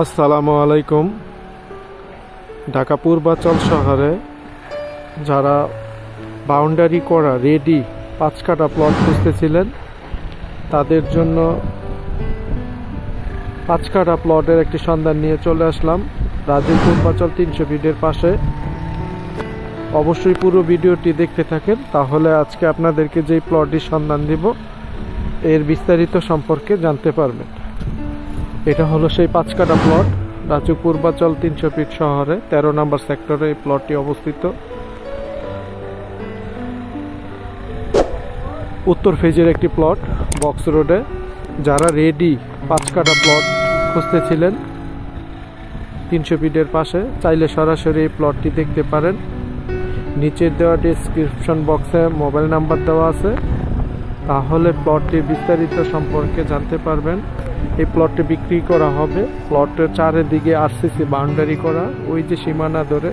আসসালামু আলাইকুম। ঢাকা পূর্বাচল শহরে যারা বাউন্ডারি করা রেডি 5 কাঠা প্লট খুঁজতেছিলেন তাদের জন্য 5 কাঠা প্লটের একটি সন্ধান নিয়ে চলে আসলাম রাজীব পূর্বাচল 300 ফিটের পাশে। অবশ্যই পুরো ভিডিওটি দেখতে থাকেন, তাহলে আজকে আপনাদেরকে যেই প্লটটির সন্ধান দিব এর বিস্তারিত সম্পর্কে জানতে পারবেন। এটা হলো সেই 5 কাঠা প্লট, রাজু পূর্বাচল 300 ফিট শহরে 13 নম্বর সেক্টরে এই প্লটটি অবস্থিত। উত্তর ফেজের একটি প্লট, বক্স রোডে। যারা রেডি 5 কাঠা প্লট খুঁজতেছিলেন 300 ফিটের পাশে, চাইলে সরাসরি এই প্লটটি দেখতে পারেন। নিচের দেওয়া ডেসক্রিপশন বক্সে মোবাইল নাম্বার দেওয়া আছে, তাহলে প্লটটির বিস্তারিত সম্পর্কে জানতে পারবেন। এই প্লটটি বিক্রি করা হবে। প্লটের চারিদিকে আরসিসি বাউন্ডারি করা, ওই যে সীমানা ধরে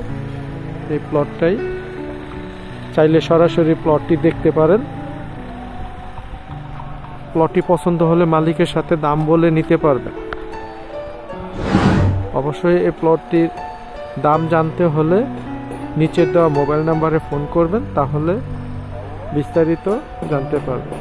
এই প্লটটাই। চাইলে সরাসরি প্লটটি দেখতে পারেন। প্লটটি পছন্দ হলে মালিকের সাথে দাম বলে নিতে পারবেন। অবশ্যই এই প্লটটির দাম জানতে হলে নিচের দেওয়া মোবাইল নাম্বারে ফোন করবেন, তাহলে বিস্তারিত জানতে পারবেন।